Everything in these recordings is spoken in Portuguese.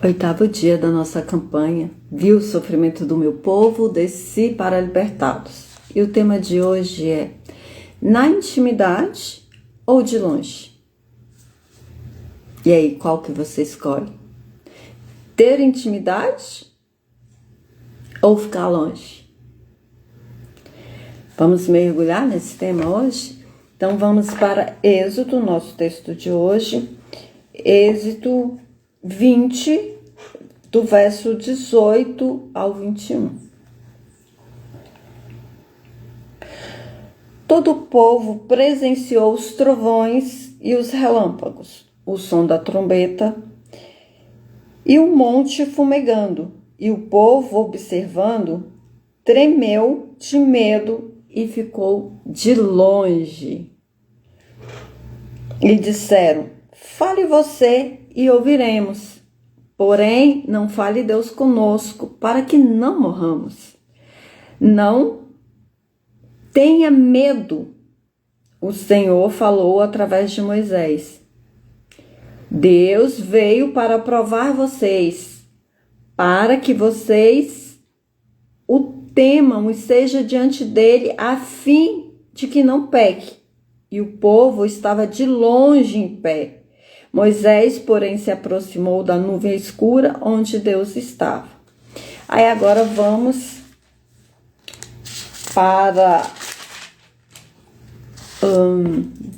Oitavo dia da nossa campanha. Vi o sofrimento do meu povo, desci para libertá-los. E o tema de hoje é: na intimidade ou de longe? E aí, qual que você escolhe? Ter intimidade ou ficar longe? Vamos mergulhar nesse tema hoje? Então vamos para Êxodo, nosso texto de hoje. Êxodo 20, do verso 18 ao 21. Todo o povo presenciou os trovões e os relâmpagos, o som da trombeta e o monte fumegando. E o povo, observando, tremeu de medo e ficou de longe. E disseram: fale você e ouviremos. Porém, não fale Deus conosco, para que não morramos. Não tenha medo. O Senhor falou através de Moisés. Deus veio para provar vocês, para que vocês o temam e seja diante dele, a fim de que não peque. E o povo estava de longe em pé. Moisés, porém, se aproximou da nuvem escura onde Deus estava. Aí agora vamos para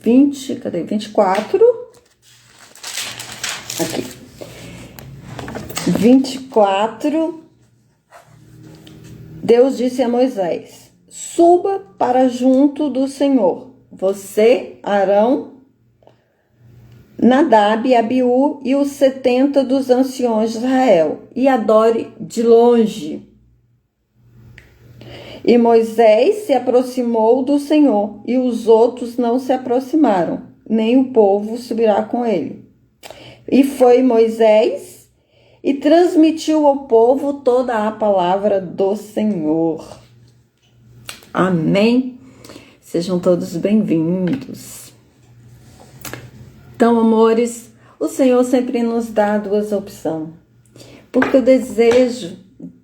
24. Aqui. 24. Deus disse a Moisés: suba para junto do Senhor, você, Arão, Nadab e Abiú e os 70 dos anciões de Israel, e adore de longe. E Moisés se aproximou do Senhor, e os outros não se aproximaram, nem o povo subirá com ele. E foi Moisés e transmitiu ao povo toda a palavra do Senhor. Amém? Sejam todos bem-vindos. Então, amores, o Senhor sempre nos dá duas opções. Porque o desejo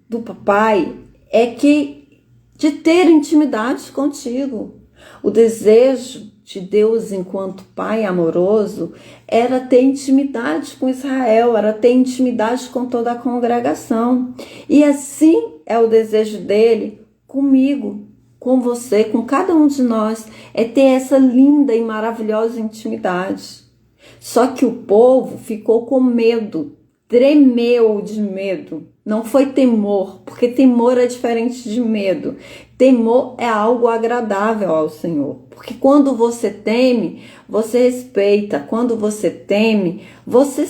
do papai é de ter intimidade contigo. O desejo de Deus enquanto pai amoroso era ter intimidade com Israel, era ter intimidade com toda a congregação. E assim é o desejo dele comigo, com você, com cada um de nós, é ter essa linda e maravilhosa intimidade. Só que o povo ficou com medo, tremeu de medo. Não foi temor, porque temor é diferente de medo. Temor é algo agradável ao Senhor, porque quando você teme, você respeita. Quando você teme, você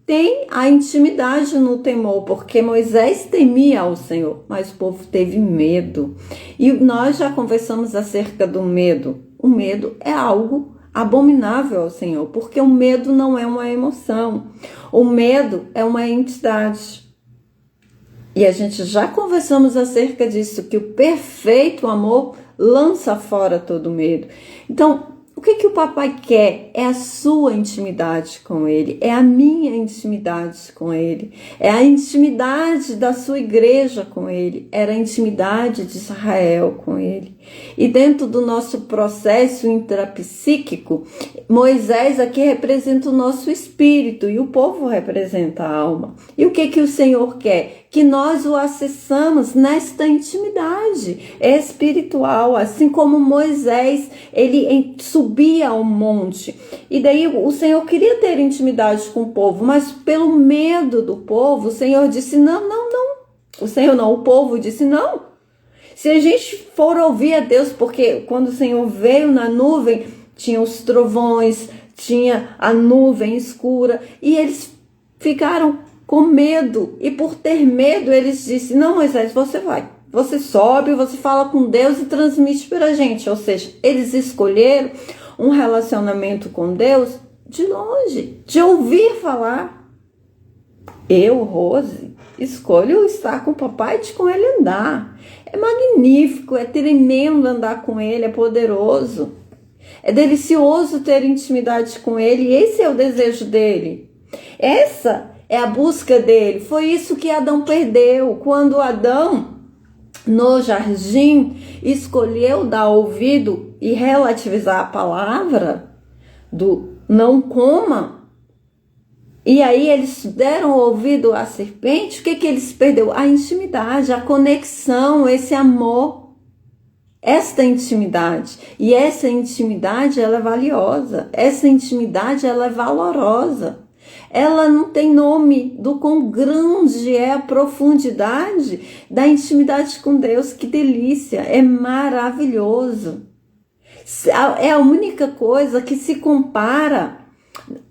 tem a intimidade no temor, porque Moisés temia ao Senhor, mas o povo teve medo. E nós já conversamos acerca do medo. O medo é algo abominável ao Senhor, porque o medo não é uma emoção. O medo é uma entidade. E a gente já conversamos acerca disso, que o perfeito amor lança fora todo medo. Então, o que o papai quer? É a sua intimidade com ele, é a minha intimidade com ele, é a intimidade da sua igreja com ele, era a intimidade de Israel com ele. E dentro do nosso processo intrapsíquico, Moisés aqui representa o nosso espírito e o povo representa a alma. E o que o Senhor quer? Que nós o acessamos nesta intimidade espiritual, assim como Moisés, ele subia ao monte. E daí o Senhor queria ter intimidade com o povo, mas pelo medo do povo, o Senhor disse não. O povo disse não. Se a gente for ouvir a Deus, porque quando o Senhor veio na nuvem, tinha os trovões, tinha a nuvem escura, e eles ficaram com medo, e por ter medo, eles disseram: não, Moisés, você vai, você sobe, você fala com Deus e transmite para a gente. Ou seja, eles escolheram um relacionamento com Deus de longe, de ouvir falar. Eu, Rose, escolho estar com o papai e com ele andar. É magnífico, é tremendo andar com ele, é poderoso. É delicioso ter intimidade com ele, e esse é o desejo dele. Essa é a busca dele. Foi isso que Adão perdeu. Quando Adão, no jardim, escolheu dar ouvido e relativizar a palavra do não coma, e aí eles deram ouvido à serpente, o que eles perderam? A intimidade, a conexão, esse amor, esta intimidade. E essa intimidade, ela é valiosa, essa intimidade, ela é valorosa. Ela não tem nome do quão grande é a profundidade da intimidade com Deus. Que delícia, é maravilhoso. É a única coisa que se compara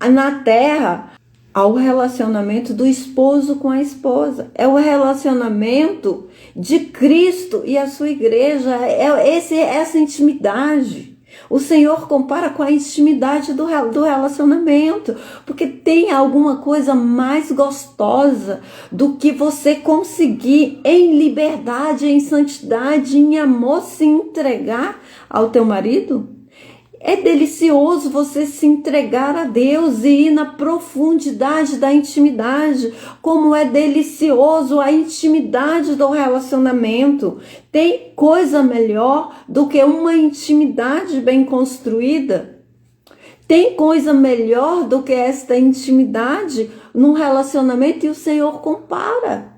na terra ao relacionamento do esposo com a esposa. É o relacionamento de Cristo e a sua igreja. É essa intimidade. O Senhor compara com a intimidade do relacionamento, porque tem alguma coisa mais gostosa do que você conseguir em liberdade, em santidade, em amor se entregar ao teu marido? É delicioso você se entregar a Deus e ir na profundidade da intimidade, como é delicioso a intimidade do relacionamento. Tem coisa melhor do que uma intimidade bem construída? Tem coisa melhor do que esta intimidade num relacionamento? E o Senhor compara,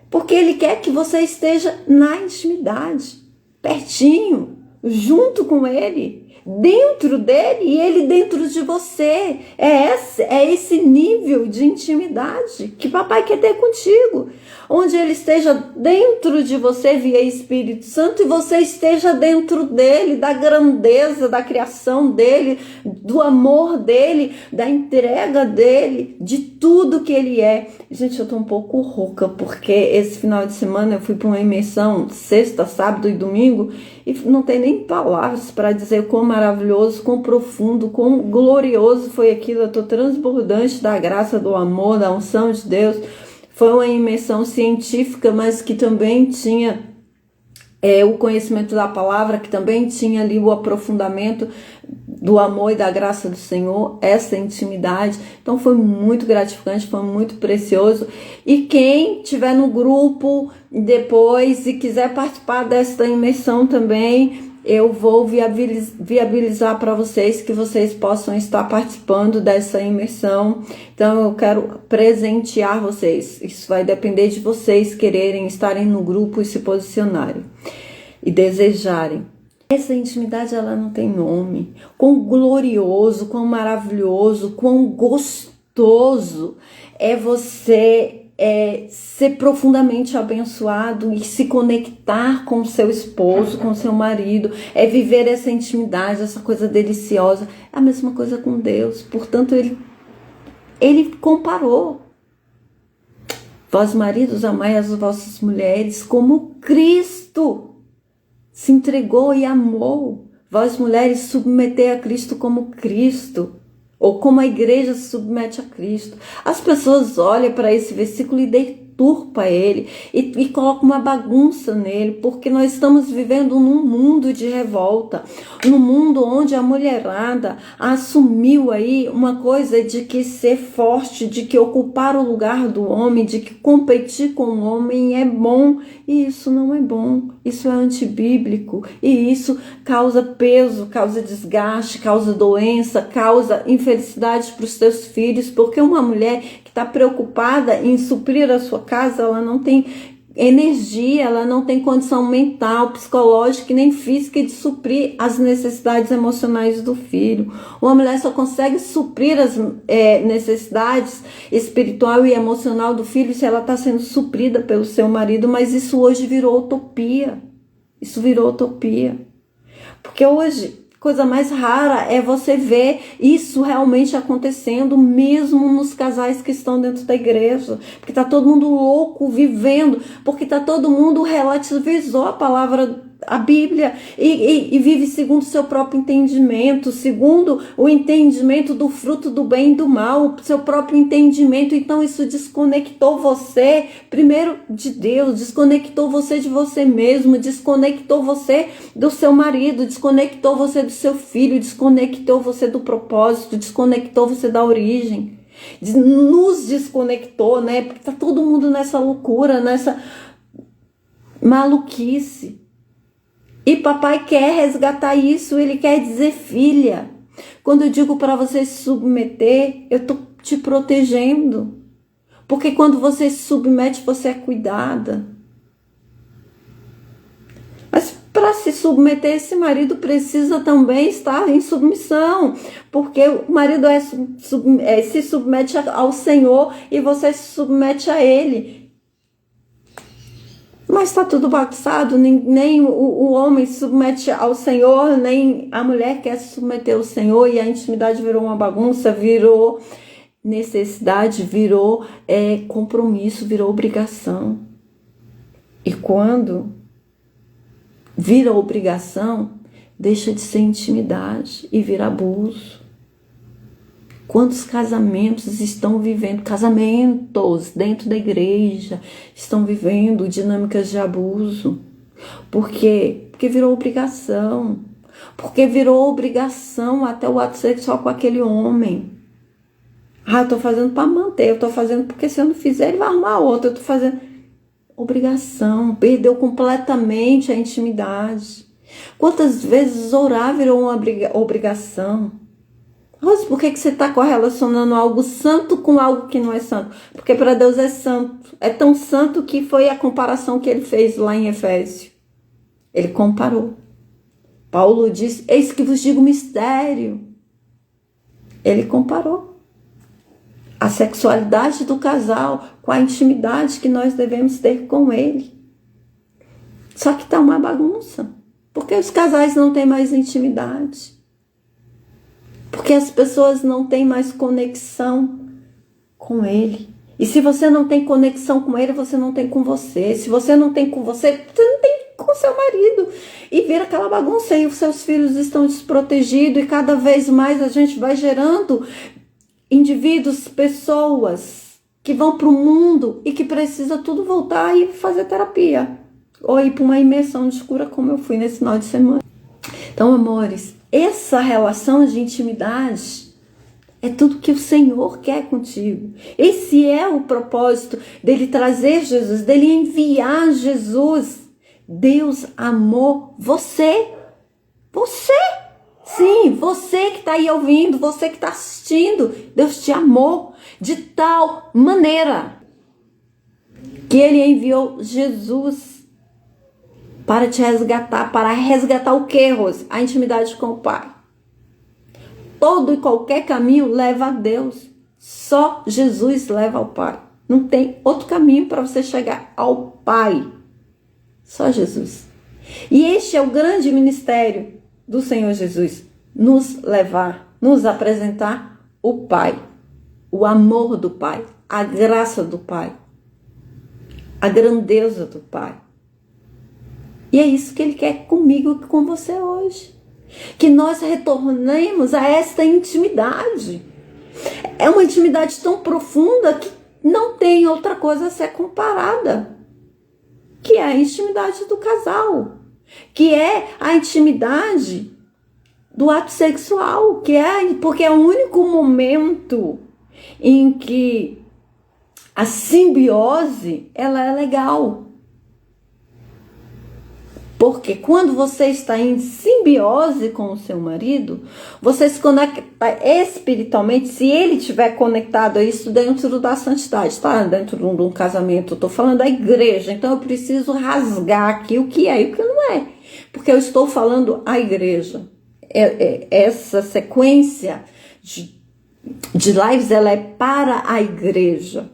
porque Ele quer que você esteja na intimidade, pertinho, junto com Ele, dentro dele e ele dentro de você. É esse nível de intimidade que papai quer ter contigo, onde ele esteja dentro de você via Espírito Santo e você esteja dentro dele, da grandeza da criação dele, do amor dele, da entrega dele, de tudo que ele é. Gente, eu tô um pouco rouca porque esse final de semana eu fui para uma imersão, sexta, sábado e domingo, e não tem nem palavras para dizer quão maravilhoso, quão profundo, quão glorioso foi aquilo. Eu tô transbordante da graça, do amor, da unção de Deus. Foi uma imersão científica, mas que também tinha o conhecimento da palavra, que também tinha ali o aprofundamento do amor e da graça do Senhor, essa intimidade. Então foi muito gratificante, foi muito precioso. E quem tiver no grupo depois e quiser participar desta imersão também, eu vou viabilizar para vocês que vocês possam estar participando dessa imersão. Então eu quero presentear vocês. Isso vai depender de vocês quererem estarem no grupo e se posicionarem e desejarem. Essa intimidade, ela não tem nome. Quão glorioso, quão maravilhoso, quão gostoso é você ser profundamente abençoado e se conectar com o seu esposo, com o seu marido, é viver essa intimidade, essa coisa deliciosa. É a mesma coisa com Deus. Portanto, ele comparou. Vós, maridos, amai as vossas mulheres como Cristo se entregou e amou. Vós, mulheres, submetei a Cristo como Cristo, ou como a igreja se submete a Cristo. As pessoas olham para esse versículo e deturpam ele e colocam uma bagunça nele, porque nós estamos vivendo num mundo de revolta, num mundo onde a mulherada assumiu aí uma coisa de que ser forte, de que ocupar o lugar do homem, de que competir com o homem é bom, e isso não é bom, isso é antibíblico, e isso causa peso, causa desgaste, causa doença, causa infelicidade para os teus filhos, porque uma mulher que está preocupada em suprir a sua casa, ela não tem energia, ela não tem condição mental, psicológica e nem física de suprir as necessidades emocionais do filho. Uma mulher só consegue suprir as necessidades espiritual e emocional do filho se ela está sendo suprida pelo seu marido, mas isso hoje virou utopia. Isso virou utopia. Porque hoje, coisa mais rara é você ver isso realmente acontecendo, mesmo nos casais que estão dentro da igreja. Porque está todo mundo louco, vivendo, porque está todo mundo relativizou a palavra, a Bíblia, e vive segundo o seu próprio entendimento, segundo o entendimento do fruto do bem e do mal, seu próprio entendimento. Então isso desconectou você, primeiro, de Deus, desconectou você de você mesmo, desconectou você do seu marido, desconectou você do seu filho, desconectou você do propósito, desconectou você da origem. nos desconectou, né? Porque tá todo mundo nessa loucura, nessa maluquice. E papai quer resgatar isso, ele quer dizer, filha, quando eu digo para você se submeter, eu tô te protegendo. Porque quando você se submete, você é cuidada. Mas para se submeter, esse marido precisa também estar em submissão. Porque o marido se submete ao Senhor e você se submete a Ele. Mas está tudo bagunçado, nem o homem se submete ao Senhor, nem a mulher quer se submeter ao Senhor, e a intimidade virou uma bagunça, virou necessidade, virou compromisso, virou obrigação. E quando vira obrigação, deixa de ser intimidade e vira abuso. Quantos casamentos estão vivendo, casamentos dentro da igreja, estão vivendo dinâmicas de abuso? Por quê? Porque virou obrigação. Porque virou obrigação até o ato sexual com aquele homem. Ah, eu tô fazendo para manter, eu tô fazendo porque se eu não fizer ele vai arrumar outro, eu tô fazendo... Obrigação, perdeu completamente a intimidade. Quantas vezes orar virou uma obrigação? Rose, por que você está correlacionando algo santo com algo que não é santo? Porque para Deus é santo. É tão santo que foi a comparação que ele fez lá em Efésio. Ele comparou. Paulo disse, eis que vos digo mistério. Ele comparou a sexualidade do casal com a intimidade que nós devemos ter com ele. Só que está uma bagunça. Porque os casais não têm mais intimidade. Porque as pessoas não têm mais conexão com ele. E se você não tem conexão com ele, você não tem com você. Se você não tem com você, você não tem com seu marido. E vira aquela bagunça e os seus filhos estão desprotegidos. E cada vez mais a gente vai gerando indivíduos, pessoas que vão para o mundo e que precisa tudo voltar e fazer terapia. Ou ir para uma imersão de cura como eu fui nesse final de semana. Então, amores, essa relação de intimidade é tudo que o Senhor quer contigo. Esse é o propósito dele trazer Jesus, dele enviar Jesus. Deus amou você. Você. Sim, você que está aí ouvindo, você que está assistindo. Deus te amou de tal maneira que ele enviou Jesus para te resgatar. Para resgatar o quê, Rose? A intimidade com o Pai. Todo e qualquer caminho leva a Deus. Só Jesus leva ao Pai. Não tem outro caminho para você chegar ao Pai. Só Jesus. E este é o grande ministério do Senhor Jesus. Nos levar, nos apresentar o Pai. O amor do Pai. A graça do Pai. A grandeza do Pai. E é isso que Ele quer comigo e com você hoje. Que nós retornemos a esta intimidade. É uma intimidade tão profunda que não tem outra coisa a ser comparada. Que é a intimidade do casal. Que é a intimidade do ato sexual. Porque é o único momento em que a simbiose ela é legal. Porque quando você está em simbiose com o seu marido, você se conecta espiritualmente, se ele estiver conectado a isso dentro da santidade, tá? Dentro de um casamento, eu estou falando da igreja, então eu preciso rasgar aqui o que é e o que não é. Porque eu estou falando a igreja. Essa sequência de lives, ela é para a igreja.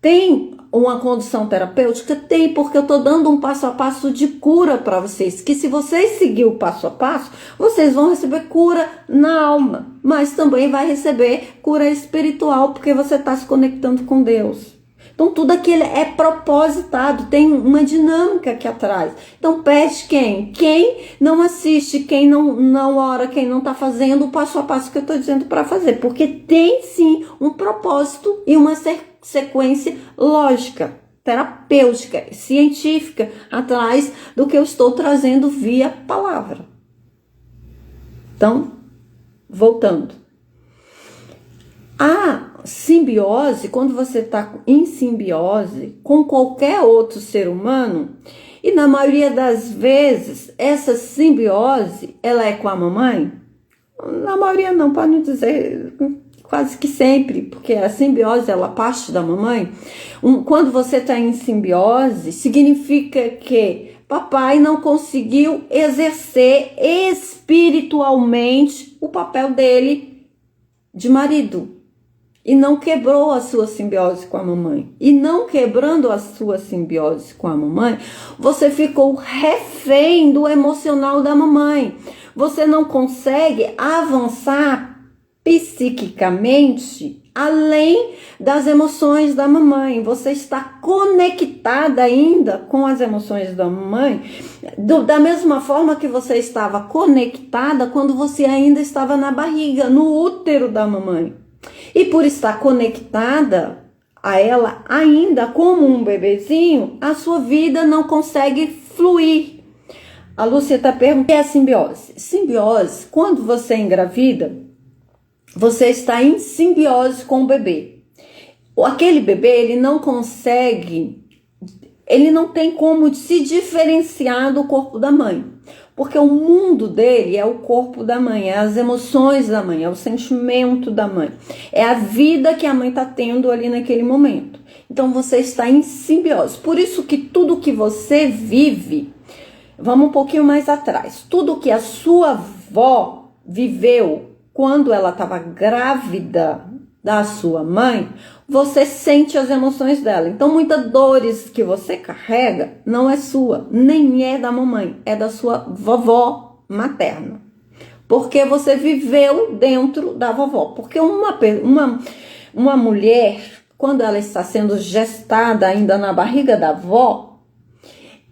Tem uma condução terapêutica? Tem, porque eu estou dando um passo a passo de cura para vocês. Que se vocês seguirem o passo a passo, vocês vão receber cura na alma. Mas também vai receber cura espiritual, porque você está se conectando com Deus. Então tudo aquilo é propositado, tem uma dinâmica aqui atrás. Então pede quem? Quem não assiste, quem não ora, quem não está fazendo o passo a passo que eu estou dizendo para fazer. Porque tem sim um propósito e uma sequência lógica, terapêutica, científica atrás do que eu estou trazendo via palavra. Então, voltando. simbiose, quando você está em simbiose com qualquer outro ser humano, e na maioria das vezes, essa simbiose, ela é com a mamãe? Na maioria não, para não dizer quase que sempre, porque a simbiose, ela parte da mamãe. Quando você está em simbiose, significa que papai não conseguiu exercer espiritualmente o papel dele de marido. E não quebrou a sua simbiose com a mamãe. E não quebrando a sua simbiose com a mamãe, você ficou refém do emocional da mamãe. Você não consegue avançar psiquicamente além das emoções da mamãe. Você está conectada ainda com as emoções da mamãe, da mesma forma que você estava conectada quando você ainda estava na barriga, no útero da mamãe. E por estar conectada a ela ainda como um bebezinho, a sua vida não consegue fluir. A Lúcia está perguntando o que é simbiose. Simbiose, quando você engravida, você está em simbiose com o bebê. Aquele bebê, ele não consegue, ele não tem como se diferenciar do corpo da mãe. Porque o mundo dele é o corpo da mãe, é as emoções da mãe, é o sentimento da mãe. É a vida que a mãe está tendo ali naquele momento. Então você está em simbiose. Por isso que tudo que você vive, vamos um pouquinho mais atrás, tudo que a sua avó viveu quando ela estava grávida da sua mãe, você sente as emoções dela. Então, muitas dores que você carrega não é sua, nem é da mamãe, é da sua vovó materna. Porque você viveu dentro da vovó. Porque uma mulher, quando ela está sendo gestada ainda na barriga da avó,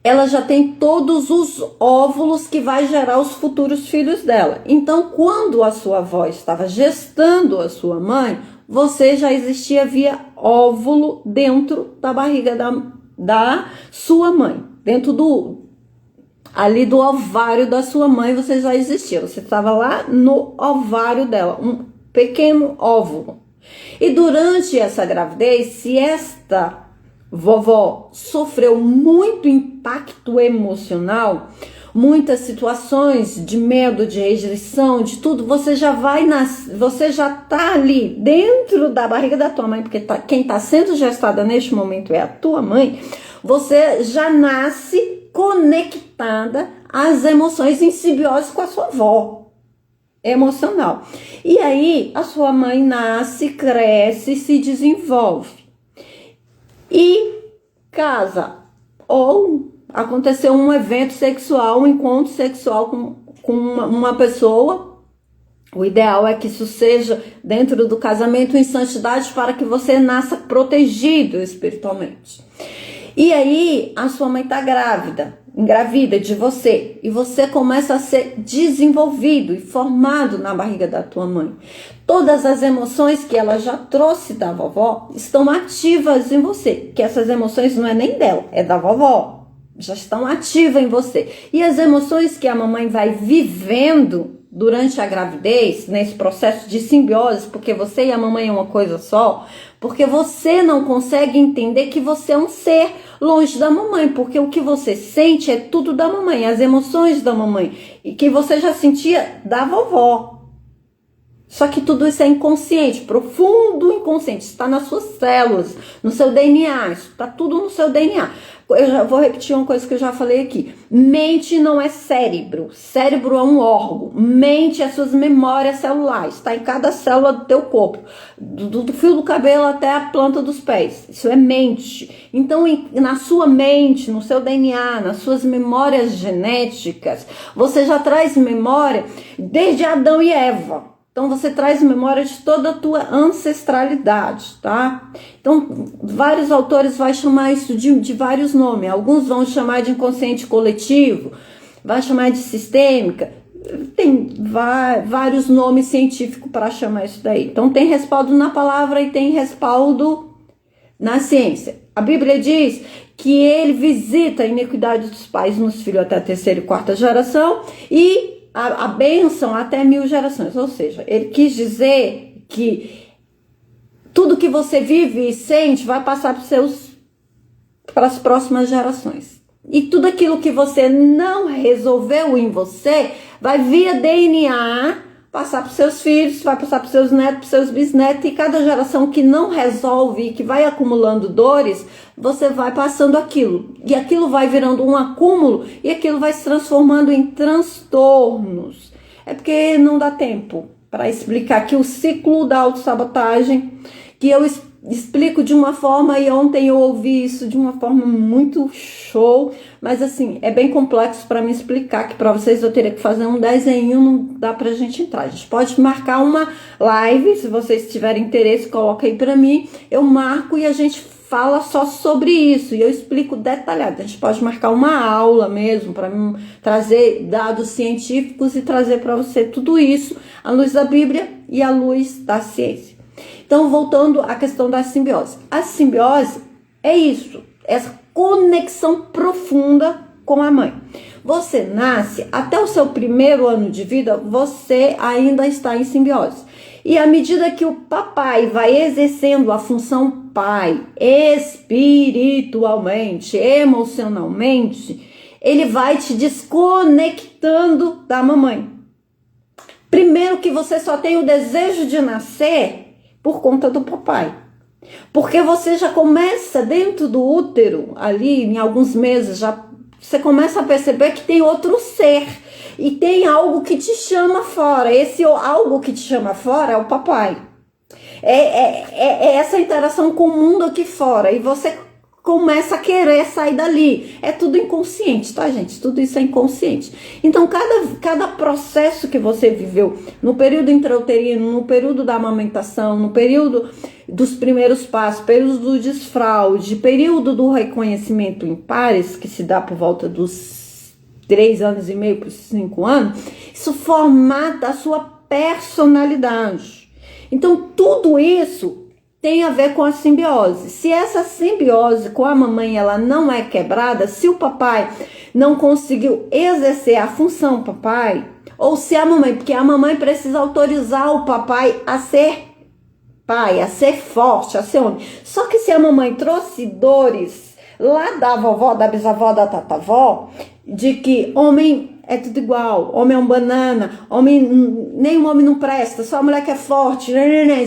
ela já tem todos os óvulos que vai gerar os futuros filhos dela. Então, quando a sua avó estava gestando a sua mãe, você já existia via óvulo dentro da barriga da sua mãe. Dentro do ovário da sua mãe, você já existia. Você estava lá no ovário dela, um pequeno óvulo. E durante essa gravidez, se esta vovó sofreu muito impacto emocional, muitas situações de medo, de rejeição, de tudo, você já tá ali dentro da barriga da tua mãe, porque quem tá sendo gestada neste momento é a tua mãe. Você já nasce conectada às emoções em simbiose com a sua avó emocional. E aí a sua mãe nasce, cresce, se desenvolve. E casa, ou aconteceu um evento sexual, um encontro sexual com uma pessoa. O ideal é que isso seja dentro do casamento em santidade para que você nasça protegido espiritualmente. E aí a sua mãe está engravida de você, e você começa a ser desenvolvido e formado na barriga da tua mãe. Todas as emoções que ela já trouxe da vovó estão ativas em você, que essas emoções não é nem dela, é da vovó, já estão ativas em você. E as emoções que a mamãe vai vivendo durante a gravidez, nesse processo de simbiose, porque você e a mamãe é uma coisa só, porque você não consegue entender que você é um ser longe da mamãe, porque o que você sente é tudo da mamãe, as emoções da mamãe, e que você já sentia da vovó. Só que tudo isso é inconsciente, profundo inconsciente, está nas suas células, no seu DNA, isso está tudo no seu DNA. Eu já vou repetir uma coisa que eu já falei aqui. Mente não é cérebro, cérebro é um órgão, mente é suas memórias celulares, está em cada célula do teu corpo, do fio do cabelo até a planta dos pés, isso é mente. Então na sua mente, no seu DNA, nas suas memórias genéticas, você já traz memória desde Adão e Eva. Então você traz memória de toda a tua ancestralidade, tá? Então vários autores vão chamar isso de vários nomes. Alguns vão chamar de inconsciente coletivo, vai chamar de sistêmica. Tem vários nomes científicos para chamar isso daí. Então tem respaldo na palavra e tem respaldo na ciência. A Bíblia diz que ele visita a iniquidade dos pais nos filhos até a terceira e quarta geração e a bênção até 1000 gerações, ou seja, ele quis dizer que tudo que você vive e sente vai passar para as próximas gerações. E tudo aquilo que você não resolveu em você vai via DNA passar para os seus filhos, vai passar para os seus netos, para os seus bisnetos, e cada geração que não resolve e que vai acumulando dores, você vai passando aquilo. E aquilo vai virando um acúmulo e aquilo vai se transformando em transtornos. É porque não dá tempo para explicar aqui o ciclo da autossabotagem, que eu explico de uma forma, e ontem eu ouvi isso de uma forma muito show, mas assim, é bem complexo para me explicar, que para vocês eu teria que fazer um desenho, não dá pra gente entrar. A gente pode marcar uma live, se vocês tiverem interesse, coloca aí para mim, eu marco e a gente fala só sobre isso, e eu explico detalhado. A gente pode marcar uma aula mesmo, para trazer dados científicos e trazer para você tudo isso, à luz da Bíblia e à luz da ciência. Então, voltando à questão da simbiose. A simbiose é isso, essa conexão profunda com a mãe. Você nasce, até o seu primeiro ano de vida, você ainda está em simbiose. E à medida que o papai vai exercendo a função pai, espiritualmente, emocionalmente, ele vai te desconectando da mamãe. Primeiro que você só tem o desejo de nascer por conta do papai. Porque você já começa dentro do útero, ali em alguns meses, você começa a perceber que tem outro ser. E tem algo que te chama fora. Esse algo que te chama fora é o papai. É essa interação com o mundo aqui fora. E você começa a querer sair dali. É tudo inconsciente, tá, gente? Tudo isso é inconsciente. Então, cada processo que você viveu no período intrauterino, no período da amamentação, no período dos primeiros passos, período do desfraude, período do reconhecimento em pares, que se dá por volta dos 3 anos e meio para os 5 anos, isso formata a sua personalidade. Então, tudo isso tem a ver com a simbiose. Se essa simbiose com a mamãe ela não é quebrada, se o papai não conseguiu exercer a função papai, ou se a mamãe, porque a mamãe precisa autorizar o papai a ser pai, a ser forte, a ser homem. Só que se a mamãe trouxe dores lá da vovó, da bisavó, da tatavó, de que homem é tudo igual, homem é um banana, nenhum homem não presta, só a mulher que é forte,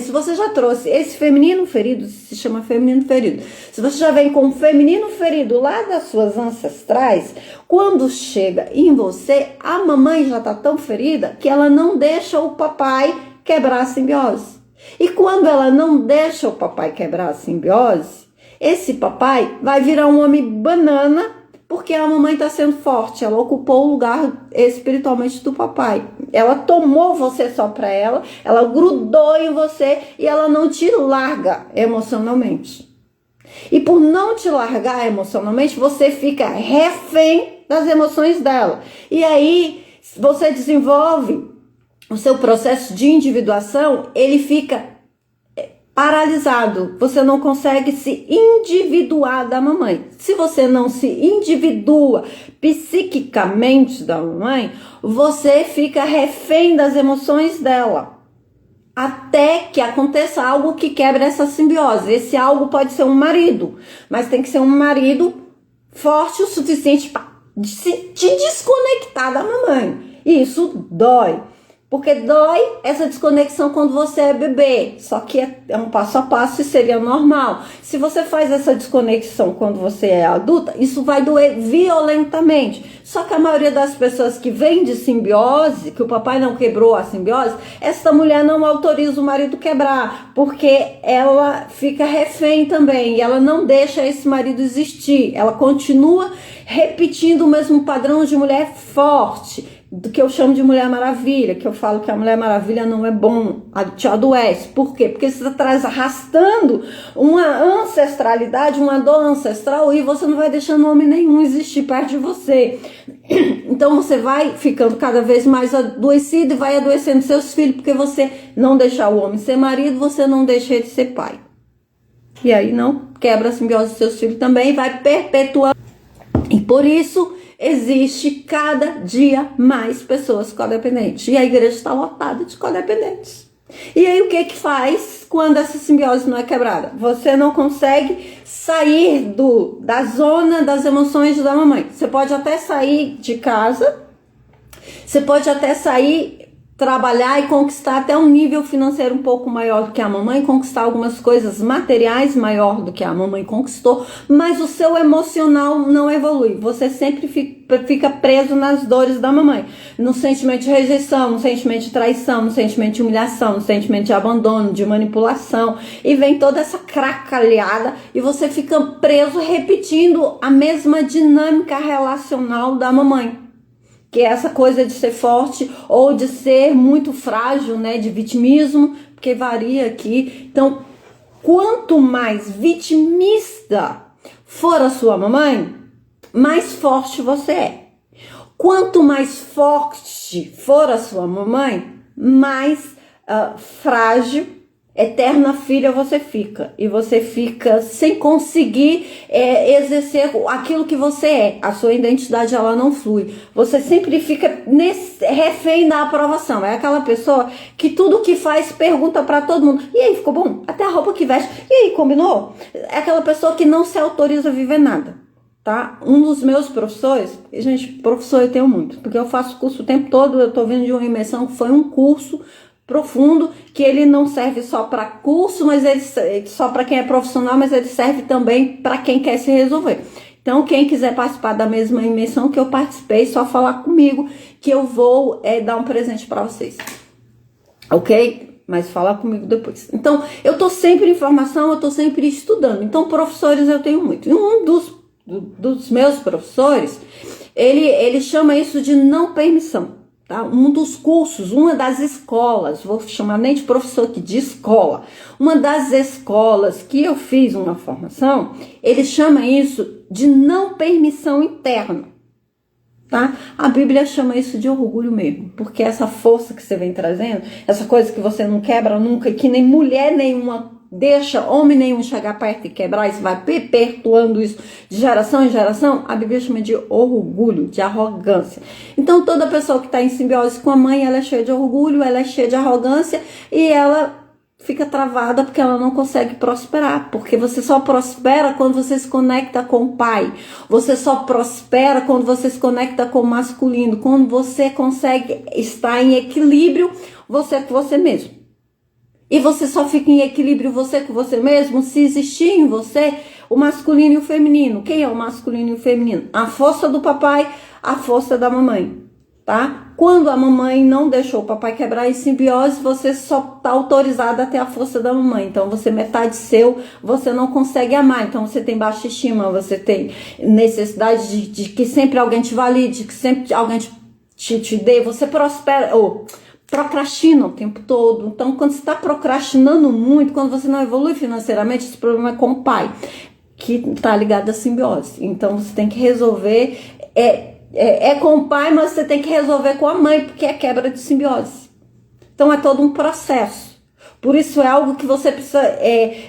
se você já trouxe esse feminino ferido, se chama feminino ferido, se você já vem com o feminino ferido lá das suas ancestrais, quando chega em você, a mamãe já tá tão ferida que ela não deixa o papai quebrar a simbiose. E quando ela não deixa o papai quebrar a simbiose, esse papai vai virar um homem banana, porque a mamãe está sendo forte, ela ocupou o lugar espiritualmente do papai. Ela tomou você só para ela grudou em você e ela não te larga emocionalmente. E por não te largar emocionalmente, você fica refém das emoções dela. E aí você desenvolve o seu processo de individuação, ele fica paralisado, você não consegue se individuar da mamãe. Se você não se individua psiquicamente da mamãe, você fica refém das emoções dela. Até que aconteça algo que quebre essa simbiose. Esse algo pode ser um marido, mas tem que ser um marido forte o suficiente para te desconectar da mamãe. E isso dói. Porque dói essa desconexão quando você é bebê, só que é um passo a passo e seria normal. Se você faz essa desconexão quando você é adulta, isso vai doer violentamente. Só que a maioria das pessoas que vem de simbiose, que o papai não quebrou a simbiose, essa mulher não autoriza o marido quebrar, porque ela fica refém também, e ela não deixa esse marido existir. Ela continua repetindo o mesmo padrão de mulher forte, do que eu chamo de Mulher Maravilha, que eu falo que a Mulher Maravilha não é bom, te adoece. Por quê? Porque você está arrastando uma ancestralidade, uma dor ancestral, e você não vai deixando homem nenhum existir perto de você. Então você vai ficando cada vez mais adoecido e vai adoecendo seus filhos, porque você não deixa o homem ser marido, você não deixa ele ser pai. E aí não quebra a simbiose dos seus filhos também e vai perpetuando. E por isso existe cada dia mais pessoas codependentes. E a igreja está lotada de codependentes. E aí o que que faz quando essa simbiose não é quebrada? Você não consegue sair da zona das emoções da mamãe. Você pode até sair de casa, você pode até sair, trabalhar e conquistar até um nível financeiro um pouco maior do que a mamãe, conquistar algumas coisas materiais maior do que a mamãe conquistou, mas o seu emocional não evolui. Você sempre fica preso nas dores da mamãe, no sentimento de rejeição, no sentimento de traição, no sentimento de humilhação, no sentimento de abandono, de manipulação, e vem toda essa cracalhada e você fica preso repetindo a mesma dinâmica relacional da mamãe. Que é essa coisa de ser forte ou de ser muito frágil, né? De vitimismo, porque varia aqui. Então, quanto mais vitimista for a sua mamãe, mais forte você é. Quanto mais forte for a sua mamãe, mais frágil, eterna filha você fica. E você fica sem conseguir exercer aquilo que você é. A sua identidade, ela não flui. Você sempre fica refém da aprovação. É aquela pessoa que tudo que faz pergunta pra todo mundo: e aí, ficou bom? Até a roupa que veste. E aí, combinou? É aquela pessoa que não se autoriza a viver nada. Tá? Um dos meus professores, gente, professor eu tenho muito, porque eu faço curso o tempo todo. Eu tô vindo de uma imersão que foi um curso profundo, que ele não serve só para curso, mas ele só para quem é profissional, mas ele serve também para quem quer se resolver. Então, quem quiser participar da mesma imersão que eu participei, só falar comigo que eu vou dar um presente para vocês, ok? Mas falar comigo depois. Então, eu tô sempre em formação, eu tô sempre estudando. Então, professores eu tenho muito. E um dos meus professores, ele chama isso de não permissão. Tá? Um dos cursos, uma das escolas, vou chamar nem de professor aqui, de escola, uma das escolas que eu fiz uma formação, ele chama isso de não permissão interna. Tá? A Bíblia chama isso de orgulho mesmo, porque essa força que você vem trazendo, essa coisa que você não quebra nunca, que nem mulher nenhuma deixa homem nenhum chegar perto e quebrar, isso vai perpetuando isso de geração em geração, a Bíblia chama de orgulho, de arrogância. Então toda pessoa que está em simbiose com a mãe, ela é cheia de orgulho, ela é cheia de arrogância e ela fica travada porque ela não consegue prosperar, porque você só prospera quando você se conecta com o pai, você só prospera quando você se conecta com o masculino, quando você consegue estar em equilíbrio você com você mesmo. E você só fica em equilíbrio você com você mesmo se existir em você o masculino e o feminino. Quem é o masculino e o feminino? A força do papai, a força da mamãe, tá? Quando a mamãe não deixou o papai quebrar em simbiose, você só tá autorizada a ter a força da mamãe. Então, você metade seu, você não consegue amar. Então, você tem baixa estima, você tem necessidade de que sempre alguém te valide, que sempre alguém te dê. Você prospera... procrastina o tempo todo. Então, quando você está procrastinando muito, quando você não evolui financeiramente, esse problema é com o pai, que está ligado à simbiose. Então, você tem que resolver, com o pai, mas você tem que resolver com a mãe, porque é quebra de simbiose. Então, é todo um processo. Por isso, é algo que você precisa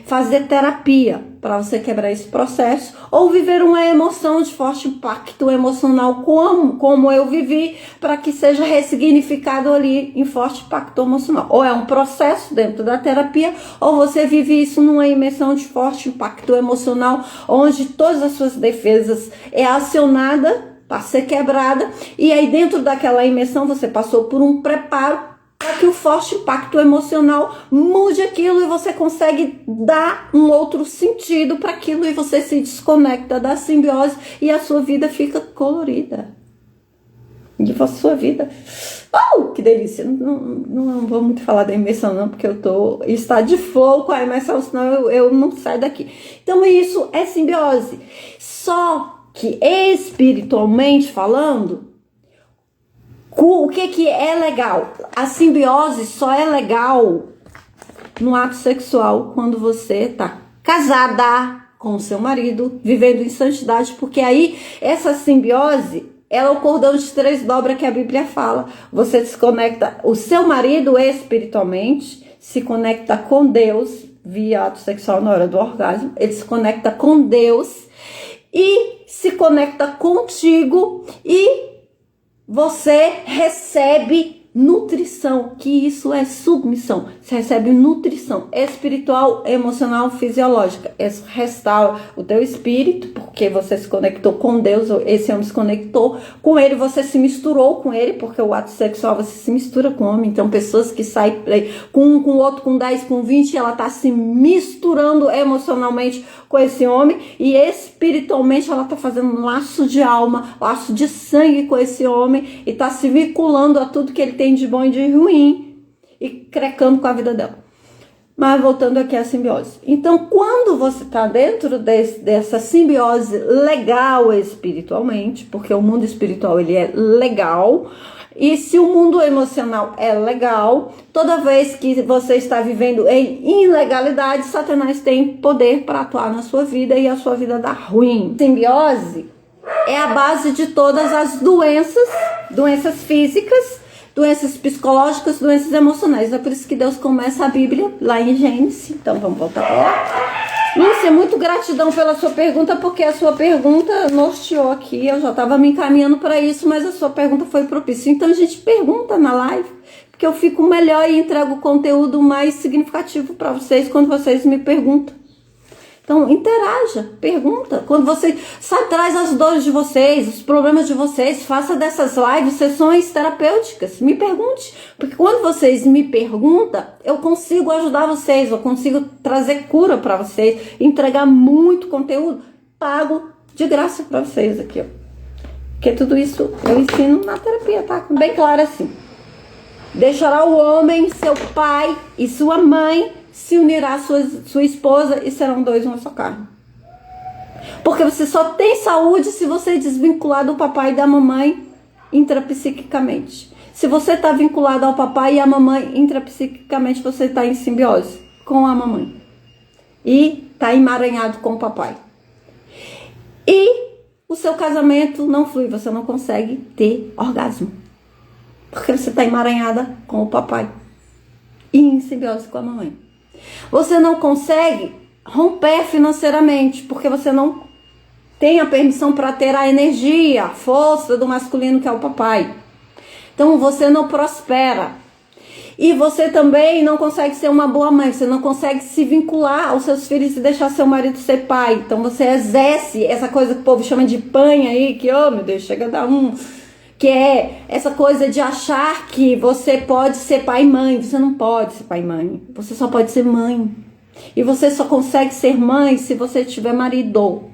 fazer terapia para você quebrar esse processo, ou viver uma emoção de forte impacto emocional, como eu vivi, para que seja ressignificado ali em forte impacto emocional. Ou é um processo dentro da terapia, ou você vive isso numa imersão de forte impacto emocional, onde todas as suas defesas é acionada para ser quebrada, e aí dentro daquela imersão você passou por um preparo para que o forte impacto emocional mude aquilo e você consegue dar um outro sentido para aquilo e você se desconecta da simbiose e a sua vida fica colorida. E a sua vida... que delícia! Não vou muito falar da imersão não, porque está de fogo com a imersão, senão eu não saio daqui. Então isso é simbiose. Só que espiritualmente falando, o que é legal? A simbiose só é legal no ato sexual quando você tá casada com o seu marido, vivendo em santidade, porque aí essa simbiose, ela é o cordão de 3 dobras que a Bíblia fala. Você desconecta o seu marido espiritualmente, se conecta com Deus via ato sexual na hora do orgasmo, ele se conecta com Deus e se conecta contigo e você recebe nutrição, que isso é submissão. Você recebe nutrição espiritual, emocional, fisiológica. Isso restaura o teu espírito, porque você se conectou com Deus, esse homem se conectou com ele, você se misturou com ele, porque o ato sexual você se mistura com o homem. Então pessoas que saem com um, com o outro, com 10, com 20, ela está se misturando emocionalmente com esse homem, e espiritualmente ela está fazendo um laço de alma, laço de sangue com esse homem, e está se vinculando a tudo que ele tem de bom e de ruim, e crecando com a vida dela. Mas voltando aqui à simbiose. Então, quando você está dentro dessa simbiose legal espiritualmente, porque o mundo espiritual ele é legal, e se o mundo emocional é legal, toda vez que você está vivendo em ilegalidade, Satanás tem poder para atuar na sua vida e a sua vida dá ruim. Simbiose é a base de todas as doenças físicas, doenças psicológicas, doenças emocionais. É por isso que Deus começa a Bíblia lá em Gênesis. Então vamos voltar para lá. Lúcia, muito gratidão pela sua pergunta, porque a sua pergunta norteou aqui. Eu já estava me encaminhando para isso, mas a sua pergunta foi propícia. Então a gente pergunta na live, porque eu fico melhor e entrego o conteúdo mais significativo para vocês quando vocês me perguntam. Então, interaja, pergunta. Quando você traz as dores de vocês, os problemas de vocês, faça dessas lives sessões terapêuticas. Me pergunte. Porque quando vocês me perguntam, eu consigo ajudar vocês, eu consigo trazer cura para vocês, entregar muito conteúdo pago de graça para vocês aqui, ó. Porque tudo isso eu ensino na terapia, tá? Bem claro assim. Deixará o homem, seu pai e sua mãe, se unirá a sua esposa e serão dois uma só carne. Porque você só tem saúde se você desvincular do papai e da mamãe intrapsiquicamente. Se você está vinculado ao papai e à mamãe intrapsiquicamente, você está em simbiose com a mamãe. E está emaranhado com o papai. E o seu casamento não flui, você não consegue ter orgasmo. Porque você está emaranhada com o papai e em simbiose com a mamãe. Você não consegue romper financeiramente, porque você não tem a permissão para ter a energia, a força do masculino que é o papai. Então você não prospera. E você também não consegue ser uma boa mãe, você não consegue se vincular aos seus filhos e deixar seu marido ser pai. Então você exerce essa coisa que o povo chama de panha aí, que, oh meu Deus, chega a dar que é essa coisa de achar que você pode ser pai e mãe. Você não pode ser pai e mãe, você só pode ser mãe. E você só consegue ser mãe se você tiver marido.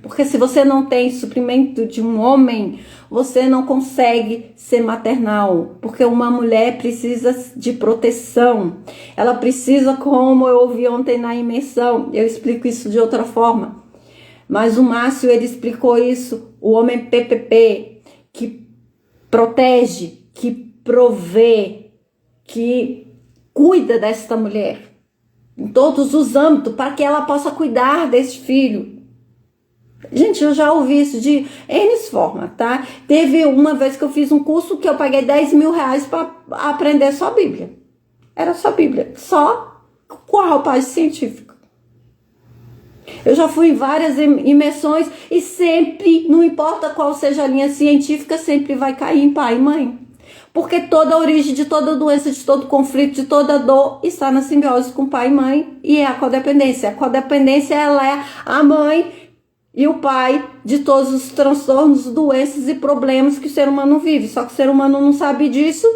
Porque se você não tem suprimento de um homem, você não consegue ser maternal. Porque uma mulher precisa de proteção. Ela precisa, como eu ouvi ontem na imersão, eu explico isso de outra forma. Mas o Márcio, ele explicou isso, o homem PPP, que protege, que provê, que cuida desta mulher em todos os âmbitos, para que ela possa cuidar desse filho. Gente, eu já ouvi isso de N formas, tá? Teve uma vez que eu fiz um curso que eu paguei 10 mil reais para aprender só Bíblia. Era só Bíblia, só com a roupagem científica. Eu já fui em várias imersões e sempre, não importa qual seja a linha científica, sempre vai cair em pai e mãe. Porque toda a origem de toda doença, de todo conflito, de toda dor está na simbiose com pai e mãe, e é a codependência. A codependência, ela é a mãe e o pai de todos os transtornos, doenças e problemas que o ser humano vive. Só que o ser humano não sabe disso,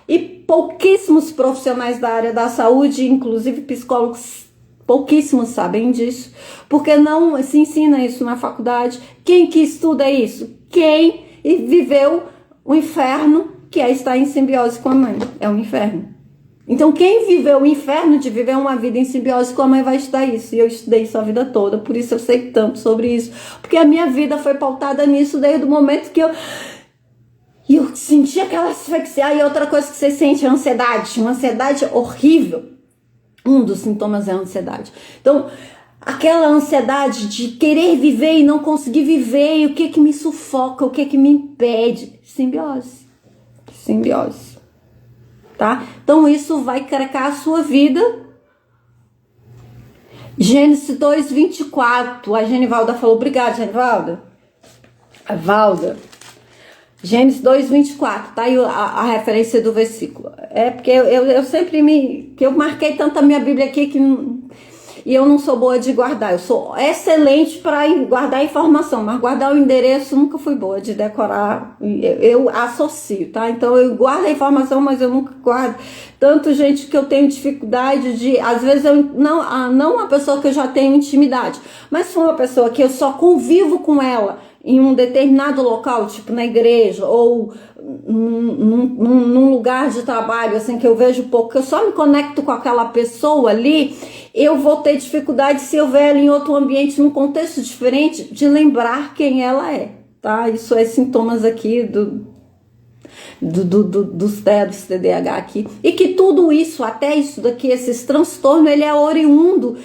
e pouquíssimos profissionais da área da saúde, inclusive psicólogos, pouquíssimos sabem disso, porque não se ensina isso na faculdade. Quem que estuda isso? Quem viveu o inferno, que é estar em simbiose com a mãe. É um inferno. Então quem viveu o inferno de viver uma vida em simbiose com a mãe vai estudar isso. E eu estudei isso a vida toda, por isso eu sei tanto sobre isso. Porque a minha vida foi pautada nisso desde o momento que eu senti aquela asfixia. E outra coisa que você sente é a ansiedade. Uma ansiedade horrível. Um dos sintomas é a ansiedade. Então, aquela ansiedade de querer viver e não conseguir viver, e o que me sufoca, o que me impede? Simbiose. Simbiose. Tá? Então, isso vai crecar a sua vida. Gênesis 2:24. A Genivalda falou, obrigada, Genivalda. A Valda. Gênesis 2:24, tá aí a referência do versículo. É porque eu sempre que eu marquei tanto a minha Bíblia aqui e eu não sou boa de guardar. Eu sou excelente para guardar informação, mas guardar o endereço nunca fui boa de decorar. Eu associo, tá? Então eu guardo a informação, mas eu nunca guardo. Tanto, gente, que eu tenho dificuldade de, às vezes eu não uma pessoa que eu já tenho intimidade, mas se for uma pessoa que eu só convivo com ela em um determinado local, tipo na igreja, ou num lugar de trabalho, assim, que eu vejo pouco, que eu só me conecto com aquela pessoa ali, eu vou ter dificuldade, se eu ver ela em outro ambiente, num contexto diferente, de lembrar quem ela é, tá? Isso é sintomas aqui dos TDAH aqui, e que tudo isso, até isso daqui, esses transtornos, ele é oriundo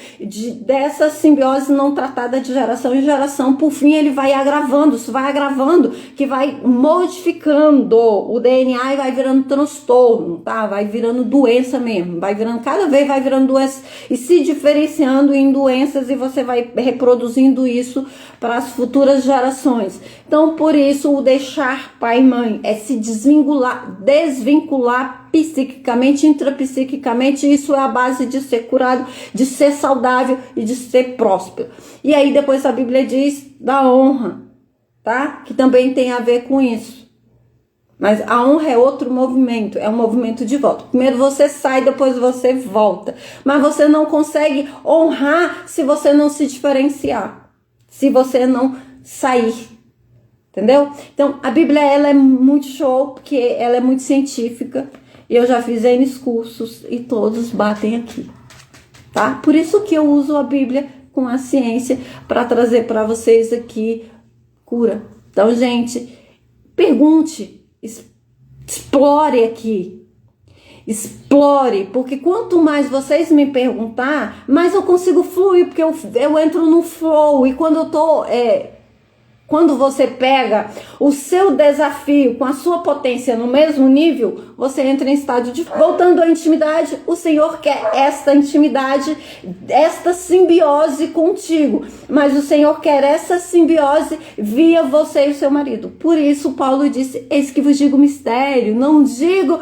dessa simbiose não tratada de geração em geração. Por fim, ele vai agravando, isso vai agravando, que vai modificando o DNA e vai virando transtorno, tá? Vai virando doença mesmo, vai virando, cada vez vai virando doença e se diferenciando em doenças, e você vai reproduzindo isso para as futuras gerações. Então, por isso, o deixar pai e mãe é se desvincular psiquicamente, intrapsiquicamente. Isso é a base de ser curado, de ser saudável e de ser próspero. E aí depois a Bíblia diz da honra, tá? Que também tem a ver com isso. Mas a honra é outro movimento, é um movimento de volta. Primeiro você sai, depois você volta. Mas você não consegue honrar se você não se diferenciar, se você não sair. Entendeu? Então, a Bíblia, ela é muito show, porque ela é muito científica. E eu já fiz N cursos e todos batem aqui, tá? Por isso que eu uso a Bíblia com a ciência para trazer para vocês aqui cura. Então, gente, pergunte, explore aqui. Explore, porque quanto mais vocês me perguntar, mais eu consigo fluir, porque eu entro no flow. E quando eu tô... Quando você pega o seu desafio com a sua potência no mesmo nível, você entra em estado de... Voltando à intimidade, o Senhor quer esta intimidade, esta simbiose contigo. Mas o Senhor quer essa simbiose via você e o seu marido. Por isso, Paulo disse, eis que vos digo mistério. Não digo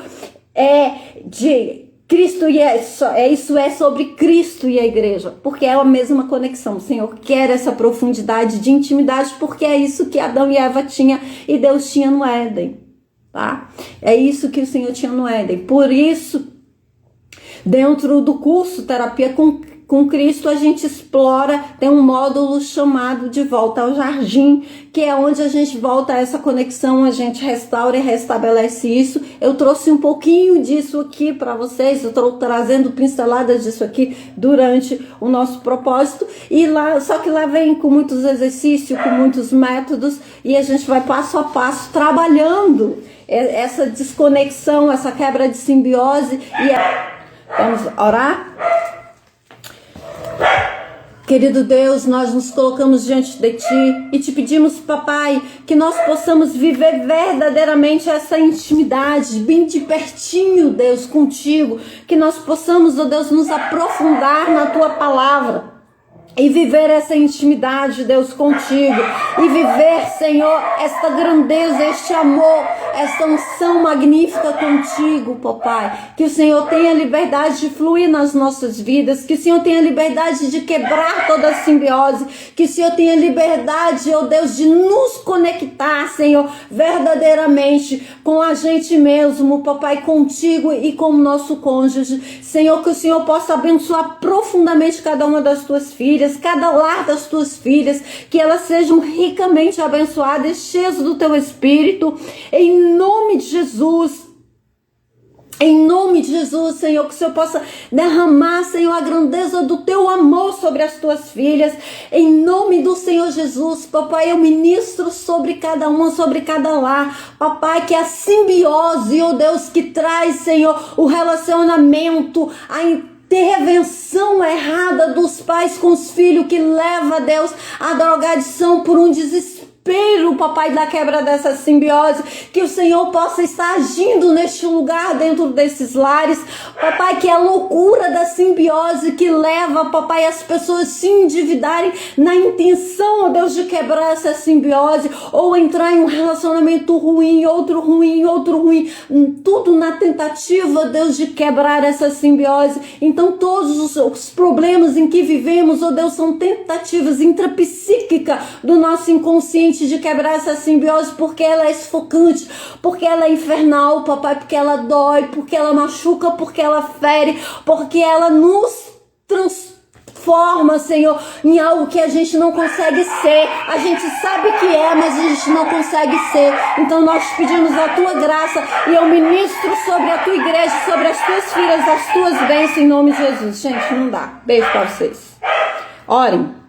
de... Cristo isso é sobre Cristo e a igreja, porque é a mesma conexão. O Senhor quer essa profundidade de intimidade, porque é isso que Adão e Eva tinham e Deus tinha no Éden, tá? É isso que o Senhor tinha no Éden. Por isso, dentro do curso Terapia com Cristo, a gente explora, tem um módulo chamado De Volta ao Jardim, que é onde a gente volta a essa conexão, a gente restaura e restabelece isso. Eu trouxe um pouquinho disso aqui para vocês, eu estou trazendo pinceladas disso aqui durante o nosso propósito, e lá, só que lá vem com muitos exercícios, com muitos métodos, e a gente vai passo a passo trabalhando essa desconexão, essa quebra de simbiose. Vamos orar? Querido Deus, nós nos colocamos diante de Ti e te pedimos, papai, que nós possamos viver verdadeiramente essa intimidade, bem de pertinho, Deus, contigo, que nós possamos, ó Deus, nos aprofundar na Tua palavra e viver essa intimidade, Deus, contigo, e viver, Senhor, esta grandeza, este amor, esta unção magnífica contigo, papai. Que o Senhor tenha liberdade de fluir nas nossas vidas, que o Senhor tenha liberdade de quebrar toda a simbiose, que o Senhor tenha liberdade, ó Deus, de nos conectar, Senhor, verdadeiramente com a gente mesmo, papai, contigo e com o nosso cônjuge. Senhor, que o Senhor possa abençoar profundamente cada uma das tuas filhas, cada lar das tuas filhas, que elas sejam ricamente abençoadas, cheias do teu Espírito, em nome de Jesus. Em nome de Jesus, Senhor, que o Senhor possa derramar, Senhor, a grandeza do teu amor sobre as tuas filhas. Em nome do Senhor Jesus, papai, eu ministro sobre cada uma, sobre cada lar. Papai, que a simbiose, ó Deus, que traz, Senhor, o relacionamento, a intervenção errada dos pais com os filhos, que leva, Deus, a drogadição por um desespero desespero, papai, da quebra dessa simbiose, que o Senhor possa estar agindo neste lugar, dentro desses lares, papai, que é a loucura da simbiose que leva, papai, as pessoas se endividarem na intenção, ó Deus, de quebrar essa simbiose, ou entrar em um relacionamento ruim, outro ruim, tudo na tentativa, Deus, de quebrar essa simbiose. Então todos os problemas em que vivemos, ó Deus, são tentativas intrapsíquicas do nosso inconsciente de quebrar essa simbiose, porque ela é sufocante, porque ela é infernal, papai, porque ela dói, porque ela machuca, porque ela fere, porque ela nos transforma, Senhor, em algo que a gente não consegue ser. A gente sabe que é, mas a gente não consegue ser. Então nós pedimos a tua graça e eu ministro sobre a tua igreja, sobre as tuas filhas, as tuas bênçãos em nome de Jesus. Gente, não dá. Beijo pra vocês. Orem.